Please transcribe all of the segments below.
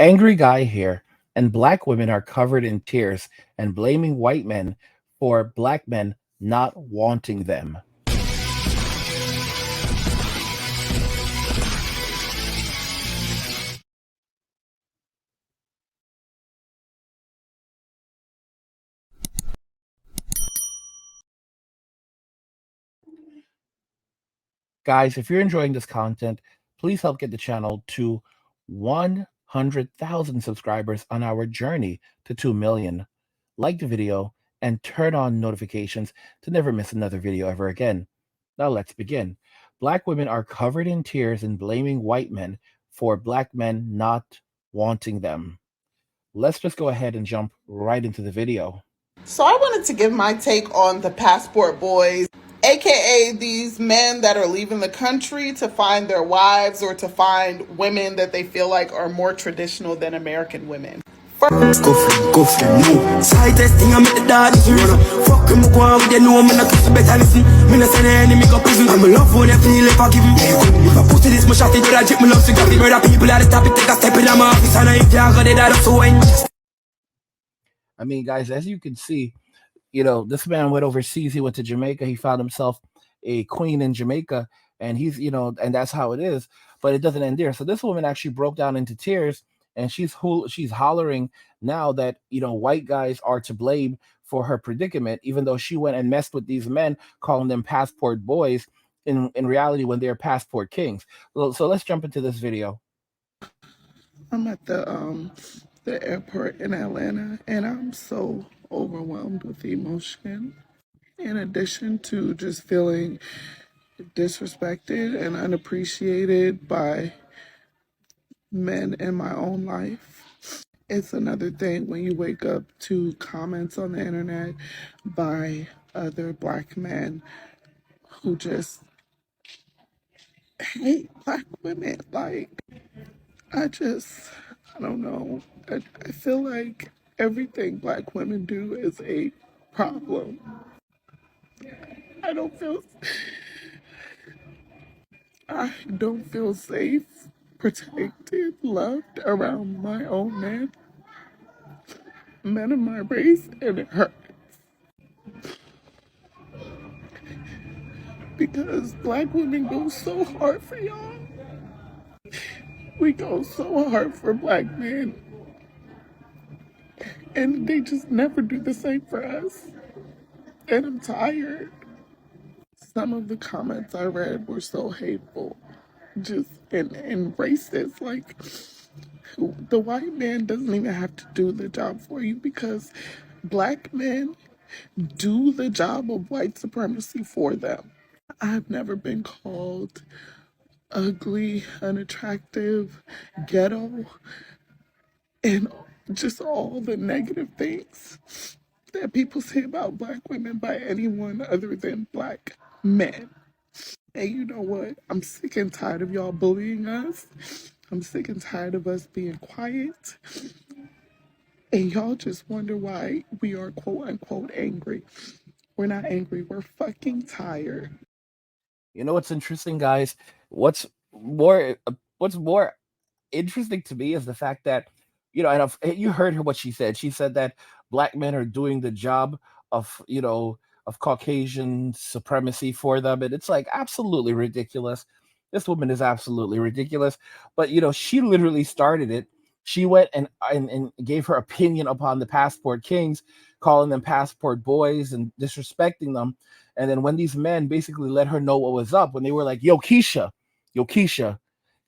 Angry guy here, and black women are covered in tears and blaming white men for black men not wanting them. Guys, if you're enjoying this content, please help get the channel to 100,000 subscribers on our journey to 2 million. Like the video and turn on notifications to never miss another video ever again. Now let's begin. Black women are covered in tears and blaming white men for black men not wanting them. Let's just go ahead and jump right into the video. So I wanted to give my take on the passport boys, aka these men that are leaving the country to find their wives or to find women that they feel like are more traditional than American women. Go for no. Slightest thing I make the daddies run. Fuck him, go on with the no, man, I kiss better listen. Me not send enemy go prison. I'm a love for them, feel if I give him. If I pussy this, my shot it, I jip, me love to get the murder people at the top, it take a step in my office, and if you got it, that's so when. I mean, guys, as you can see, this man went overseas. He went to Jamaica. He found himself a queen in Jamaica, and and that's how it is. But it doesn't end there. So this woman actually broke down into tears, and she's hollering now that white guys are to blame for her predicament, even though she went and messed with these men, calling them passport boys. In reality, when they're passport kings. So let's jump into this video. I'm at the airport in Atlanta, and I'm so overwhelmed with emotion. In addition to just feeling disrespected and unappreciated by men in my own life, it's another thing when you wake up to comments on the internet by other black men who just hate black women. Like, I don't know. I feel like everything black women do is a problem. I don't feel I don't feel safe, protected, loved around my own men of my race, and it hurts. Because black women go so hard for y'all. We go so hard for black men, and they just never do the same for us. And I'm tired. Some of the comments I read were so hateful, just and racist. Like, the white man doesn't even have to do the job for you because black men do the job of white supremacy for them. I've never been called ugly, unattractive, ghetto, and just all the negative things that people say about black women by anyone other than black men. And you know what? I'm sick and tired of y'all bullying us. I'm sick and tired of us being quiet. And y'all just wonder why we are quote unquote angry. We're not angry, we're fucking tired. You know what's interesting, guys? What's more interesting to me is the fact that, you heard her what she said. She said that black men are doing the job of Caucasian supremacy for them, and it's like absolutely ridiculous. This woman is absolutely ridiculous. But she literally started it. She went and gave her opinion upon the passport kings, calling them passport boys and disrespecting them. And then when these men basically let her know what was up, when they were like, yo, Keisha,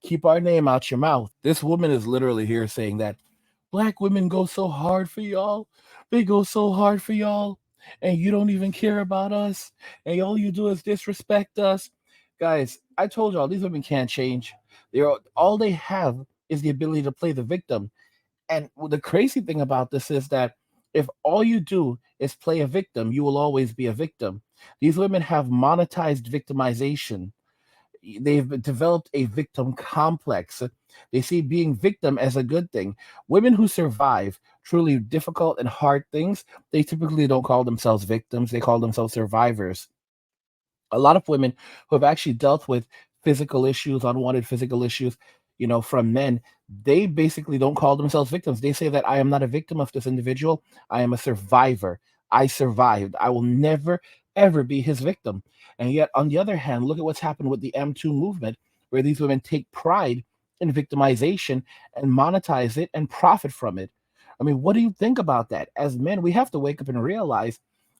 keep our name out your mouth. This woman is literally here saying that black women go so hard for y'all. They go so hard for y'all. And you don't even care about us. And all you do is disrespect us. Guys, I told y'all these women can't change. All they have is the ability to play the victim. And the crazy thing about this is that if all you do is play a victim, you will always be a victim. These women have monetized victimization. They've developed a victim complex. They see being victim as a good thing. Women who survive truly difficult and hard things, they typically don't call themselves victims, they call themselves survivors. A lot of women who have actually dealt with physical issues, unwanted physical issues, from men, they basically don't call themselves victims. They say that I am not a victim of this individual. I am a survivor. I survived. I will never, ever be his victim. And yet, on the other hand, look at what's happened with the M2 movement, where these women take pride in victimization and monetize it and profit from it. I mean, what do you think about that? As men, we have to wake up and realize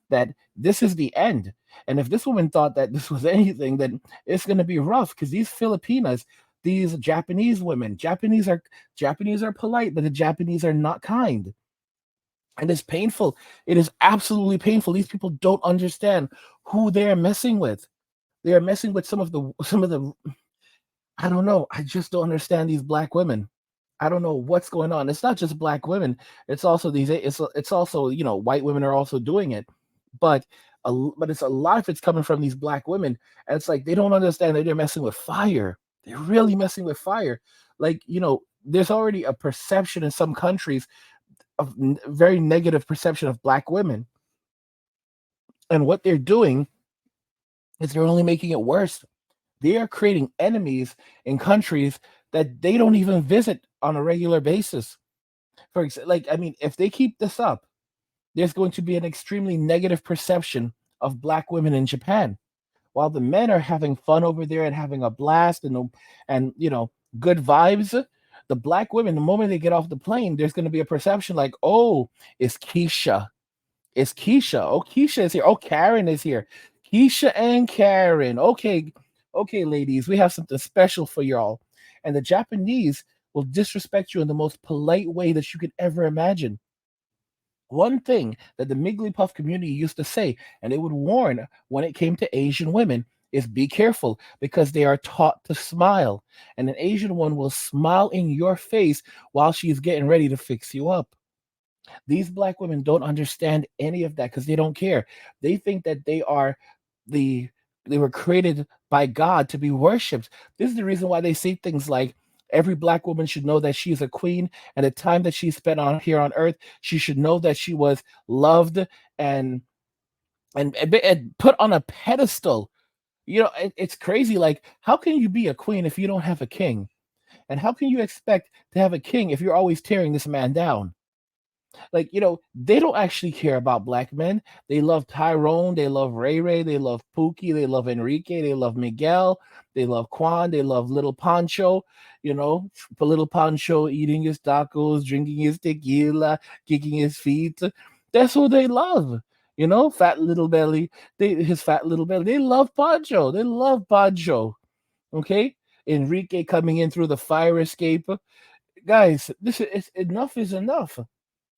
that this is the end. And if this woman thought that this was anything, then it's going to be rough, because these Filipinas, these Japanese women, Japanese are polite, but the Japanese are not kind. And it's painful. It is absolutely painful. These people don't understand who they are messing with. They are messing with some of the I don't know. I just don't understand these black women. I don't know what's going on. It's not just black women. It's also it's also, white women are also doing it. But but it's a lot of it's coming from these black women. And it's like they don't understand that they're messing with fire. They're really messing with fire. Like, there's already a perception in some countries of very negative perception of black women. And what they're doing is they're only making it worse. They are creating enemies in countries that they don't even visit on a regular basis. For example, like, I mean, if they keep this up, there's going to be an extremely negative perception of black women in Japan. While the men are having fun over there and having a blast and good vibes, the black women, the moment they get off the plane, there's going to be a perception like, oh, it's Keisha. It's Keisha. Oh, Keisha is here. Oh, Karen is here. Keisha and Karen. Okay, okay, ladies, we have something special for y'all. And the Japanese will disrespect you in the most polite way that you could ever imagine. One thing that the Migglypuff community used to say, and they would warn when it came to Asian women, is be careful, because they are taught to smile. And an Asian one will smile in your face while she's getting ready to fix you up. These black women don't understand any of that because they don't care. They think that the they were created by God to be worshipped. This is the reason why they say things like every black woman should know that she is a queen, and the time that she spent on here on earth, she should know that she was loved and and put on a pedestal. It's crazy. Like, how can you be a queen if you don't have a king? And how can you expect to have a king if you're always tearing this man down? Like, they don't actually care about black men. They love Tyrone, they love Ray Ray, they love Pookie, they love Enrique, they love Miguel, they love Quan, they love little Pancho, little Pancho eating his tacos, drinking his tequila, kicking his feet. That's who they love. Fat little belly. His fat little belly. They love Pancho. They love Pancho. Okay? Enrique coming in through the fire escape. Guys, enough is enough.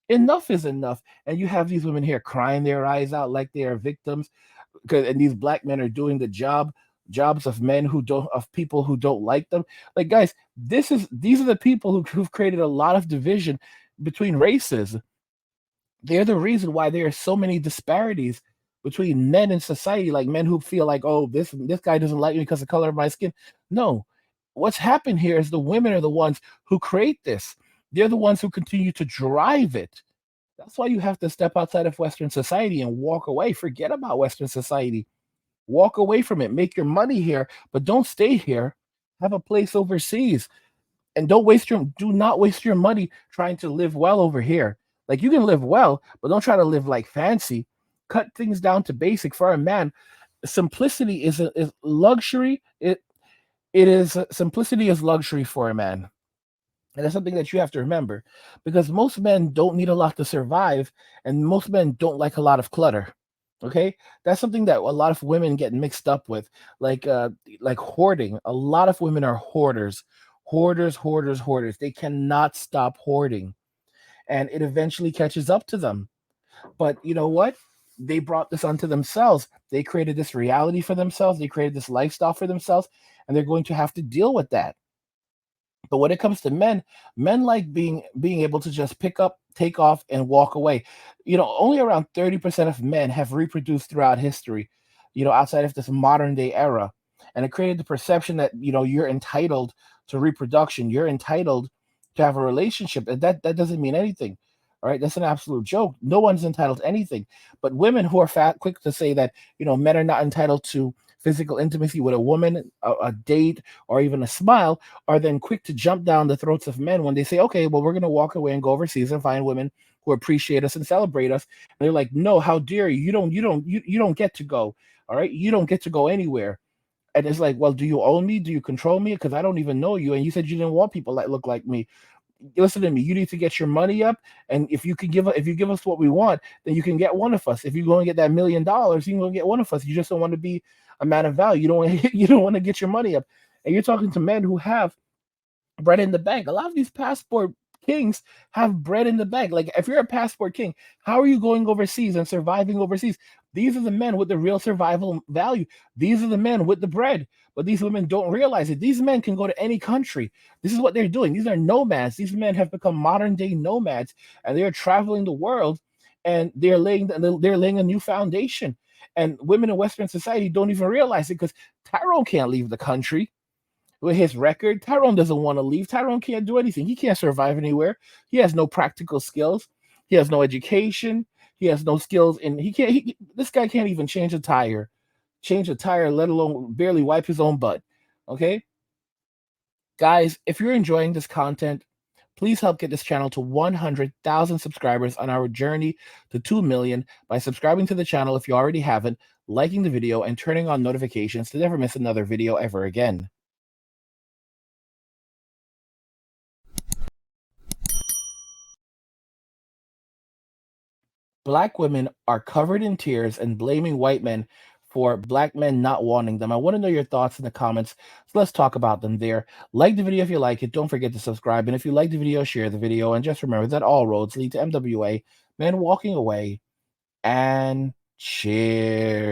Enough is enough. And you have these women here crying their eyes out like they are victims, and these black men are doing the jobs of men of people who don't like them. Like, guys, these are the people who've created a lot of division between races. They're the reason why there are so many disparities between men in society, like men who feel like, oh, this guy doesn't like me because of the color of my skin. No. What's happened here is the women are the ones who create this. They're the ones who continue to drive it. That's why you have to step outside of Western society and walk away. Forget about Western society. Walk away from it. Make your money here, but don't stay here. Have a place overseas. And do not waste your money trying to live well over here. Like, you can live well, but don't try to live like fancy. Cut things down to basic. For a man, simplicity is luxury. Simplicity is luxury for a man. And that's something that you have to remember, because most men don't need a lot to survive, and most men don't like a lot of clutter. Okay, that's something that a lot of women get mixed up with, like hoarding. A lot of women are hoarders, hoarders, hoarders, hoarders. They cannot stop hoarding, and it eventually catches up to them. But you know what? They brought this onto themselves. They created this reality for themselves. They created this lifestyle for themselves, and they're going to have to deal with that. But when it comes to men like being able to just pick up, take off, and walk away. Only around 30% of men have reproduced throughout history, outside of this modern day era. And it created the perception that, you're entitled to reproduction. You're entitled to have a relationship. And that doesn't mean anything. All right. That's an absolute joke. No one's entitled to anything. But women who are quick to say that, men are not entitled to physical intimacy with a woman, a date, or even a smile, are then quick to jump down the throats of men when they say, okay, well, we're going to walk away and go overseas and find women who appreciate us and celebrate us. And they're like, no, how dare you? You don't get to go. All right. You don't get to go anywhere. And it's like, well, do you own me? Do you control me? Because I don't even know you. And you said you didn't want people that look like me. Listen to me. You need to get your money up, and if you give us what we want, then you can get one of us. If you're going to get that $1,000,000, you can go get one of us. You just don't want to be a man of value. You don't you don't want to get your money up. And you're talking to men who have bread in the bank. A lot of these passport kings have bread in the bank. Like, if you're a passport king, how are you going overseas and surviving overseas? These are the men with the real survival value. These are the men with the bread. But these women don't realize it. These men can go to any country. This is what they're doing. These are nomads. These men have become modern day nomads, and they are traveling the world, and they're laying a new foundation. And women in Western society don't even realize it, because Tyrone can't leave the country with his record. Tyrone doesn't want to leave. Tyrone can't do anything. He can't survive anywhere. He has no practical skills. He has no education. He has no skills, and this guy can't even change a tire, let alone barely wipe his own butt. Okay, guys, if you're enjoying this content, please help get this channel to 100,000 subscribers on our journey to 2 million by subscribing to the channel if you already haven't, liking the video, and turning on notifications to never miss another video ever again. Black women are covered in tears and blaming white men for black men not wanting them. I want to know your thoughts in the comments, so let's talk about them there. Like the video if you like it. Don't forget to subscribe. And if you like the video, share the video. And just remember that all roads lead to MWA, men walking away, and cheers.